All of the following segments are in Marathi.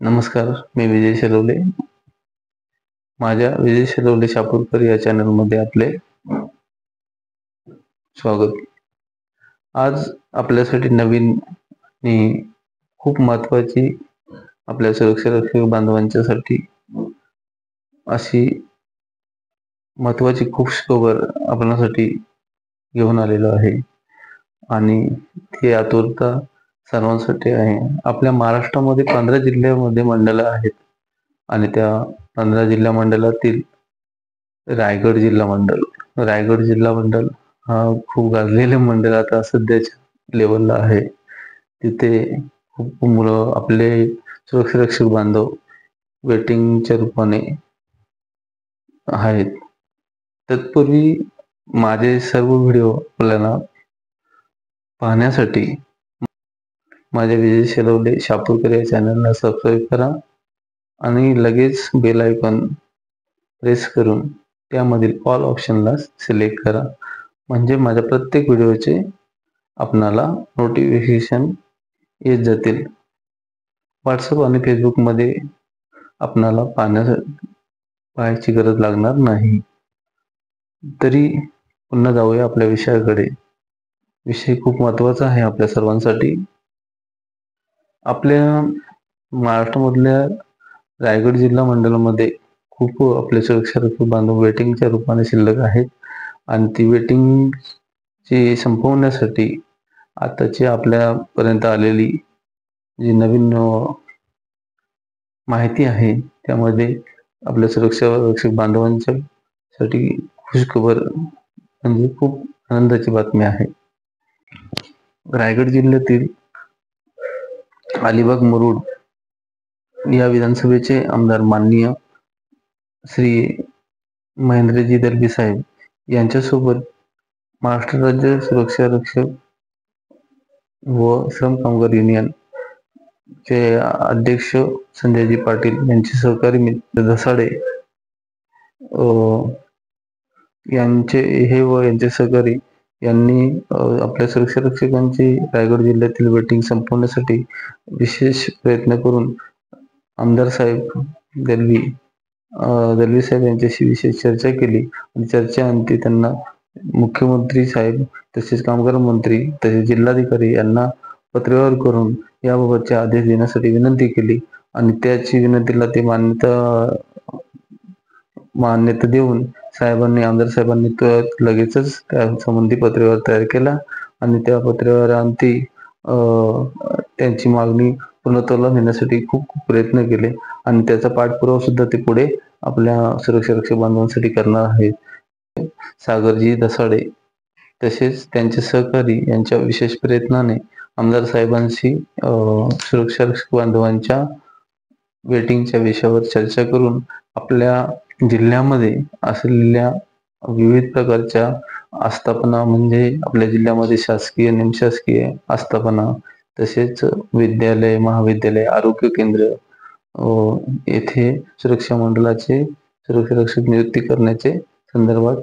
नमस्कार, मी विजय शिरवले. माझ्या विजय शिरवले शापूरकर या चॅनलमध्ये आपले स्वागत. आज आपल्यासाठी नवीन आणि खूप महत्त्वाची आपल्या सुरक्षा रक्षक बांधवांच्यासाठी अशी महत्त्वाची खूप खबर आपल्यासाठी घेऊन आलेलो आहे आणि ती आतुरता सर्वांसाठी आहे. आपल्या महाराष्ट्रामध्ये 15 जिल्ह्यामध्ये मंडळ आहेत आणि त्या 15 जिल्हा मंडळातील रायगड जिल्हा मंडळ हा खूप गाजलेले मंडळ आता सध्याच्या लेवलला आहे. तिथे खूप मुलं आपले सुरक्षा रक्षक बांधव वेटिंगच्या रूपाने आहेत. तत्पूर्वी माझे सर्व व्हिडिओ आपल्याला पाहण्यासाठी माझ्या विजय शिरवले शापूरकर या चॅनलला सबस्क्राईब करा आणि लगेच बेल आयकॉन प्रेस करून त्यामधील ऑल ऑप्शनला सिलेक्ट करा, म्हणजे माझ्या प्रत्येक व्हिडिओचे आपणाला नोटिफिकेशन येत जातील. व्हॉट्सअप आणि फेसबुकमध्ये आपणाला पाहायची गरज लागणार नाही. तरी पुन्हा जाऊया आपल्या विषयाकडे. विषय खूप महत्त्वाचा आहे आपल्या सर्वांसाठी. आपल्या महाराष्ट्रामधल्या रायगड जिल्हा मंडळामध्ये खूप आपले सुरक्षा रक्षक बांधव वेटिंगच्या रूपाने शिल्लक आहेत आणि ती वेटिंगची संपवण्यासाठी आताची आपल्यापर्यंत आलेली जी नवीन माहिती आहे त्यामध्ये आपल्या सुरक्षा रक्षक बांधवांच्यासाठी खुशखबर म्हणजे खूप आनंदाची बातमी आहे. रायगड जिल्ह्यातील अलिबाग मुरुड या विधानसभेचे आमदार माननीय श्री महेंद्रजी दलवी साहेब यांच्यासोबत महाराष्ट्र राज्य सुरक्षा रक्षक व श्रम कामगार युनियन चे अध्यक्ष संजयजी पाटील यांचे सहकारी मित्र धसाडे यांचे सहकारी यांनी आपल्या सुरक्षा रक्षकांची रायगड जिल्ह्यातील वेटिंग संपवण्यासाठी विशेष प्रयत्न करून आमदार साहेब दलवी साहेब यांच्याशी विशेष चर्चा केली आणि चर्चेअंती त्यांना मुख्यमंत्री साहेब तसेच कामगार मंत्री तसेच जिल्हाधिकारी यांना पत्रव्यवहार करून याबाबतचे आदेश देण्यासाठी विनंती केली आणि त्याची विनंतीला ते मान्यता देऊन आमदार साहेबांनी लगेचच त्या संबंधी पत्रव्यवहार तयार केला आणि त्या पत्रव्यवहाराअंती त्यांची मागणी पूर्णत्वाला नेण्यासाठी खूप प्रयत्न केले आणि त्याचा पाठपुरावा सुद्धा ते पुढे आपल्या सुरक्षा रक्षक बांधवांसाठी करणार आहेत. सागरजी धसाडे तसेच त्यांचे सहकारी यांच्या विशेष प्रयत्नाने आमदार साहेबांशी सुरक्षा रक्षक बांधवांच्या वेटिंगच्या विषयावर चर्चा करून आपल्या जिल्ह्यामध्ये असलेल्या विविध प्रकारच्या आस्थापना म्हणजे आपल्या जिल्ह्यामध्ये शासकीय निमशासकीय आस्थापना तसेच विद्यालय महाविद्यालय आरोग्य केंद्र येथे सुरक्षा मंडळाचे सुरक्षा रक्षक नियुक्ती करण्याचे संदर्भात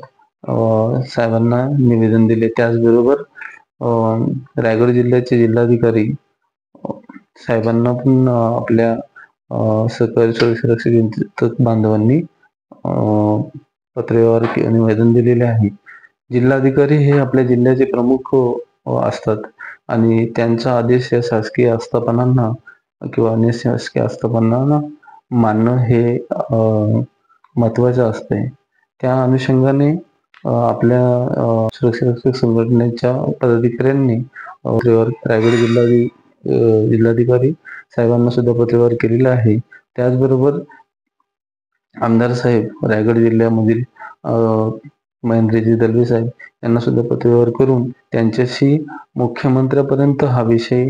साहेबांना निवेदन दिले. त्याचबरोबर रायगड जिल्ह्याचे जिल्हाधिकारी साहेबांना पण आपल्या सहकारी सुरक्षा रक्षक बांधवांनी पत्रव्यवहार निवेदन दिलेले आहे. जिल्हाधिकारी हे आपल्या जिल्ह्याचे प्रमुख असतात आणि त्यांचा आदेश या शासकीय आस्थापनांना किंवा अशासकीय आस्थापनांना मानणं हे महत्त्वाचं असते. त्या अनुषंगाने आपल्या सुरक्षा रक्षक संघटनेच्या पदाधिकाऱ्यांनी रायगड जिल्हाधिकारी साहेबांना सुद्धा पत्रव्यवहार केलेला आहे. त्याचबरोबर आमदार साहेब रायगड जिल्ह्यामधील महेंद्रजी दलवी साहेब यांना सुद्धा पत्रव्यवहार करून त्यांच्याशी मुख्यमंत्र्यापर्यंत हा विषय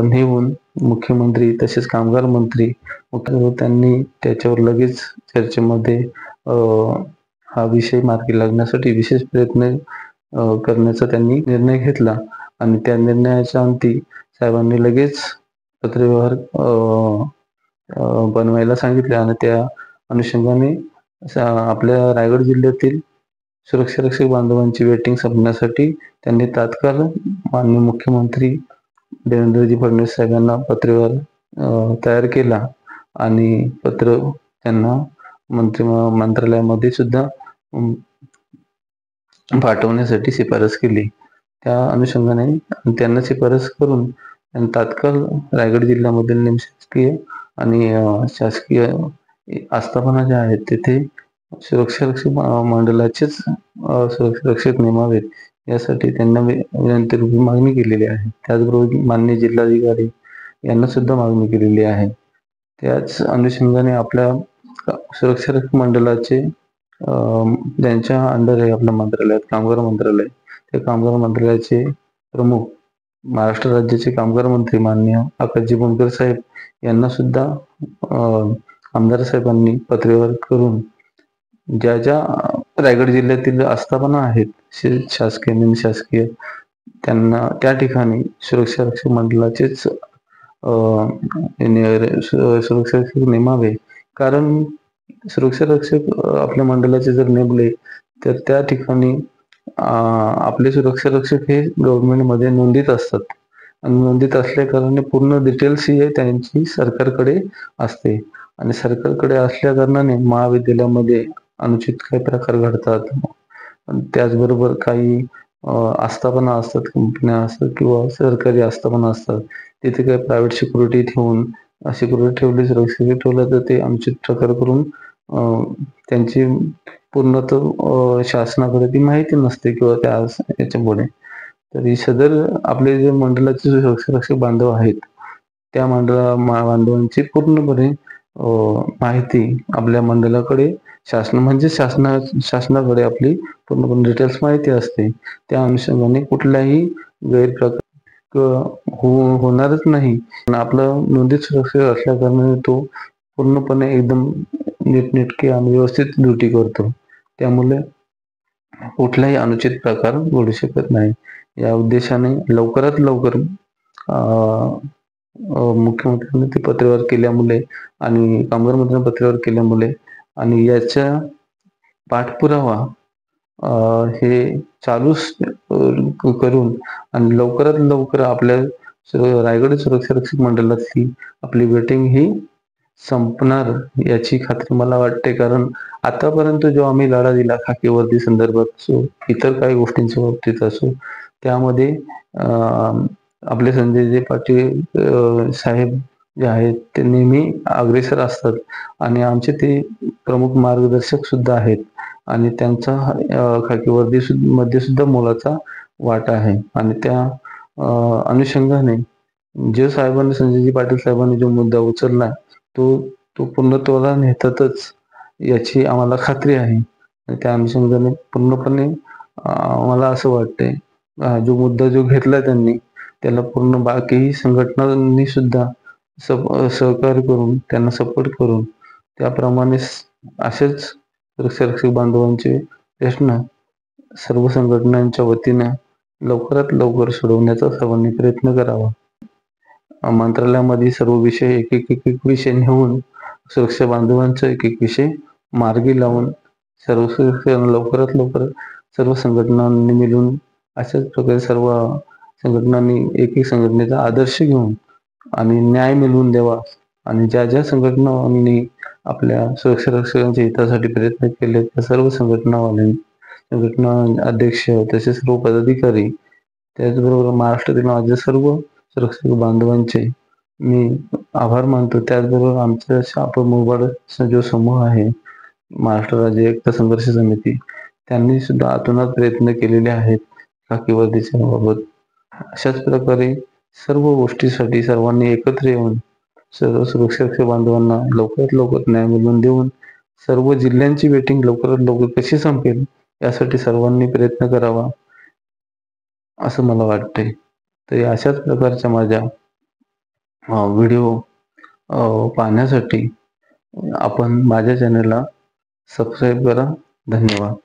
नेऊन मुख्यमंत्री तसेच कामगार मंत्री त्यांनी त्याच्यावर लगेच चर्चेमध्ये हा विषय मार्गी लागण्यासाठी विशेष प्रयत्न करण्याचा त्यांनी निर्णय घेतला आणि त्या निर्णयाच्या अंती साहेबांनी लगेच पत्रव्यवहार बनवायला सांगितले आणि त्या अनुषंगाने आपल्या रायगड जिल्ह्यातील सुरक्षा रक्षक बांधवांची वेटिंग संपण्यासाठी त्यांनी तात्काळ माननीय मुख्यमंत्री देवेंद्रजी फडणवीस साहेबांना पत्रव्यवहार तयार केला आणि पत्र त्यांना मंत्रालयामध्ये सुद्धा पाठवण्यासाठी शिफारस केली. त्या अनुषंगाने त्यांना शिफारस करून तात्काळ रायगड जिल्ह्यामधील निमशासकीय आणि शासकीय आस्थापना ज्या आहेत तिथे सुरक्षा रक्षक मंडळाचेच सुरक्षा रक्षक नेमावेत यासाठी त्यांना विनंती रूपी मागणी केलेली आहे. त्याचबरोबर माननीय जिल्हाधिकारी यांना सुद्धा मागणी केलेली आहे. त्याच अनुषंगाने आपल्या सुरक्षा रक्षक मंडळाचे ज्यांच्या अंडर आहे आपल्या मंत्रालयात कामगार मंत्रालय, त्या कामगार मंत्रालयाचे प्रमुख महाराष्ट्र राज्याचे कामगार मंत्री माननीय आकाशजी बनकर साहेब यांना सुद्धा आमदार साहेबांनी पत्रव्यवहार करून ज्या ज्या रायगड जिल्ह्यातील आस्थापना आहेत शासकीय निमशासकीय त्यांना त्या ठिकाणी सुरक्षा रक्षक मंडळाचेच सुरक्षा रक्षक नेमावे. कारण सुरक्षा रक्षक आपल्या मंडळाचे जर नेमले तर त्या ठिकाणी आपले सुरक्षा रक्षक हे गव्हर्नमेंटमध्ये नोंदीत असतात आणि नोंदीत असल्या कारणाने पूर्ण डिटेल्स ही त्यांची सरकारकडे असते आणि सरकारकडे असल्या कारणाने महाविद्यालयामध्ये अनुचित काही प्रकार घडतात. त्याचबरोबर काही आस्थापना असतात, कंपन्या असतात किंवा सरकारी आस्थापना असतात, तिथे काही प्रायव्हेट सिक्युरिटी ठेवून सिक्युरिटी ठेवली सुरक्षित ठेवलं तर ते अनुचित प्रकार करून त्यांची पूर्णतः शासनाकडे ती माहिती नसते किंवा त्या याच्यामुळे तर ही सदर आपले जे मंडळाचे सुरक्षा रक्षक बांधव आहेत त्या बांधवांची पूर्णपणे माहिती आपल्या मंडळाकडे शासनाकडे आपली पूर्णपणे डिटेल्स माहिती असते. त्या अनुषंगाने कुठलाही गैरप्रकार होणारच नाही. आपलं नोंदीत सुरक्षित असल्या कारणाने तो पूर्णपणे एकदम नीटनेटके आणि व्यवस्थित ड्युटी करतो. त्यामुळे कुठलाही अनुचित प्रकार घडू शकत नाही. या उद्देशाने लवकरात लवकर मुख्यमंत्र्यांनी ते पत्रव्यवहार केल्यामुळे आणि कामगार मंत्र्यांनी पत्रव्यवहार केल्यामुळे आणि याच्या पाठपुरावा हे चालूच करून आणि लवकरात लवकर आपल्या रायगड सुरक्षा रक्षक मंडळातली आपली वेटिंग ही संपणार याची खात्री मला वाटते. कारण आतापर्यंत जो आम्ही लढा दिला खाकी वर्दी संदर्भात असो इतर काही गोष्टींच्या बाबतीत असो त्यामध्ये आपले संजयजी पाटील साहेब जे आहेत ते नेहमी अग्रेसर असतात आणि आमचे ते प्रमुख मार्गदर्शक सुद्धा आहेत आणि त्यांचा खाकी वर्दी मध्ये सुद्धा मोलाचा वाटा आहे. आणि त्या अनुषंगाने जे साहेबांनी संजयजी पाटील साहेबांनी जो मुद्दा उचलला तो पूर्णत्वाला नेतातच याची आम्हाला खात्री आहे. त्या अनुषंगाने पूर्णपणे मला असं वाटतंय जो मुद्दा जो घेतला त्यांनी त्याला पूर्ण बाकीही संघटनांनी सुद्धा सहकार्य करून त्यांना सपोर्ट करून त्याप्रमाणे असेच सुरक्षा रक्षक बांधवांचे प्रश्न सर्व संघटनांच्या वतीनं लवकरात लवकर सोडवण्याचा सर्वांनी प्रयत्न करावा. मंत्रालयामध्ये सर्व विषय एक विषय नेऊन सुरक्षा बांधवांचा एक विषय मार्गी लावून लवकरात लवकर सर्व संघटनांनी मिळून अशाच प्रकारे सर्व संघटनांनी एक संघटनेचा आदर्श घेऊन आणि न्याय मिळवून द्यावा. आणि ज्या ज्या संघटनांनी आपल्या सुरक्षा रक्षकांच्या हितासाठी प्रयत्न केले त्या सर्व संघटना अध्यक्ष तसेच सर्व पदाधिकारी त्याचबरोबर महाराष्ट्रातील माझ्या सर्व सुरक्षक बांधवांचे मी आभार मानतो. त्याचबरोबर आमच्या आपण मोबाईल जो समूह आहे महाराष्ट्र राज्य एकता संघर्ष समिती त्यांनी सुद्धा आतोनात प्रयत्न केलेले आहेत खाकी वर्दीच्या बाबत. अशाच प्रकारे सर्व गोष्टीसाठी सर्वांनी एकत्र येऊन सर्व सुरक्षा बांधवांना लवकरात लवकर न्याय मिळवून देऊन सर्व जिल्ह्यांची वेटिंग लवकरात लवकर कशी संपेल यासाठी सर्वांनी प्रयत्न करावा असं मला वाटतंय. तर अशाच प्रकारच्या माझ्या व्हिडिओ पाहण्यासाठी आपण माझ्या चॅनलला सबस्क्राईब करा. धन्यवाद.